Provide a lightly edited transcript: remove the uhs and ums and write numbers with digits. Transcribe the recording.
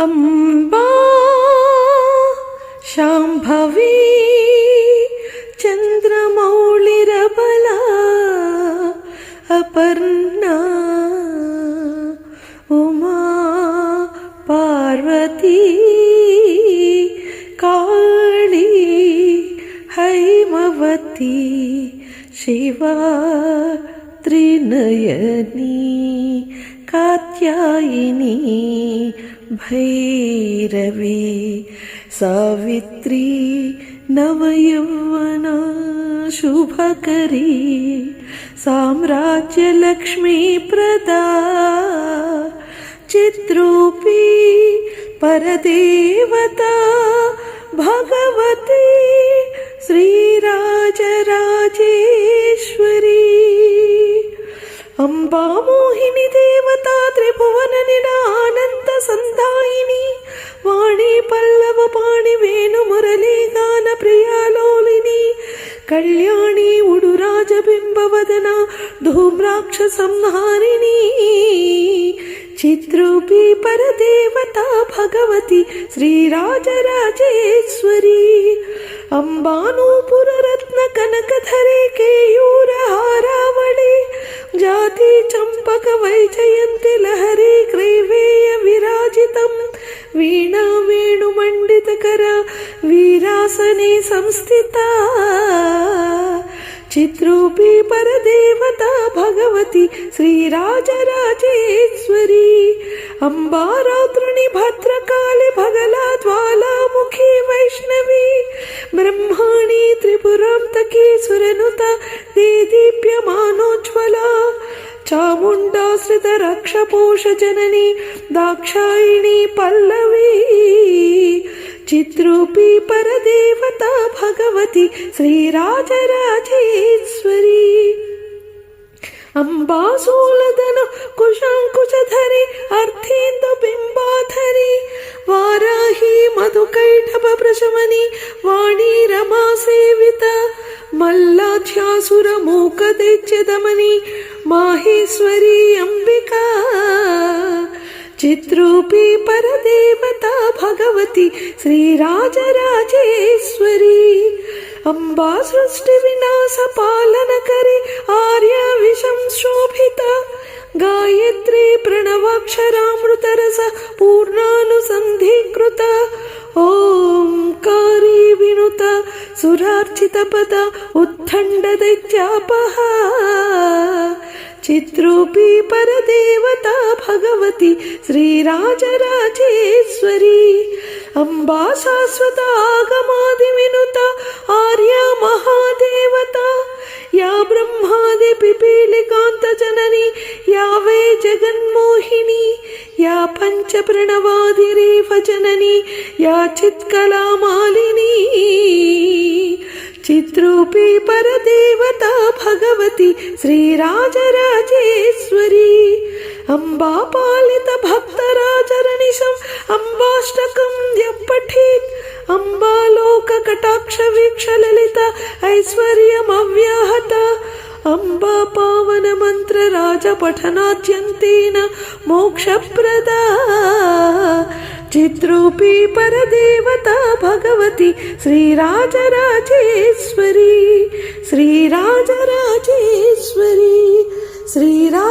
अम्बा शाम्भवी चन्द्रमौळिरबला अपर्णा उमा पार्वती काली हैमवती शिवा त्रिनयनी कात्यायिनी भैरवी सावित्री नवयौवना शुभकरी साम्राज्यलक्ष्मी प्रदा चिद्रूपी परदेवता भगवती श्रीराजराजेश्वरी अम्बा मोहिनी देवता त्रिभुवन निरानंद संधायिनी वाणी पल्लव पाणि वेणु मुरली गान प्रियालोलिनी कल्याणी उडुराज बिंबवदना धूम्राक्ष संहारिणी चिद्रूपी परदेवता भगवती श्रीराजराजेश्वरी अंबानूपुर रत्न कनकधरे केयूर हारावळि जाति चंपक वैजयंती लहरी ग्रीवेय विराजितं वीणा वेणुमण्डितकर वीरासने संस्थिता चिद्रूपी परदेवता भगवती श्रीराजराजेश्वरी अम्बा रात्रुनि भद्रकाली भगला ज्वालामुखी वैष्णवी ब्रह्माणी त्रिपुरान्तकी सुरनुता देदीप्यमानोज्ज्वला चामुण्डाश्रित रक्षपोष जननी दाक्षायिणी पल्लवी चिद्रूपी परदेवता भगवती श्रीराजराजेश्वरी अंबासूलधन कुशांकुशधरी अर्थेन्दु बिंबाधरी वाराही मधुकैटभ प्रशमनी वाणी रमा सेविता मल्लाध्यासुर मूकदैत्य दमनी माहेश्वरी अंबिका चिद्रूपी परदेवता भगवती श्रीराजराजेश्वरी अम्बा सृष्टि विनाश पालन करे आर्य विषम शोभिता गायत्री प्रणवाक्षरामृतरस पूर्णानुसन्धीकृत ओंकारी विनुता सुरार्चित पद उत्थंड दैत्यापहा चिद्रूपी परदेवता भगवती श्रीराजराजेश्वरी अम्बा शाश्वत आगमादि विनुता आर्या महादेवता या ब्रह्मादि पिपीलिकांत जननी या वै जगन्मोहिनी या पंच प्रणवादिरेव जननी या चित्कला मालिनी चिद्रूपी परदेवता भगवती श्रीराजराजेश्वरी अम्बा पालित भक्तराजरनिशम् अम्बाष्टकं यः पठेत् अम्बा लोक कटाक्ष वीक्ष ललित ऐश्वर्यमव्याहत अम्बा पावन मंत्र राज पठनाद्यन्तेन मोक्षप्रदा चिद्रूपी परदेवता भगवती श्रीराजराजेश्वरी श्रीराजराजेश्वरी श्रीराजराजेश्वरी।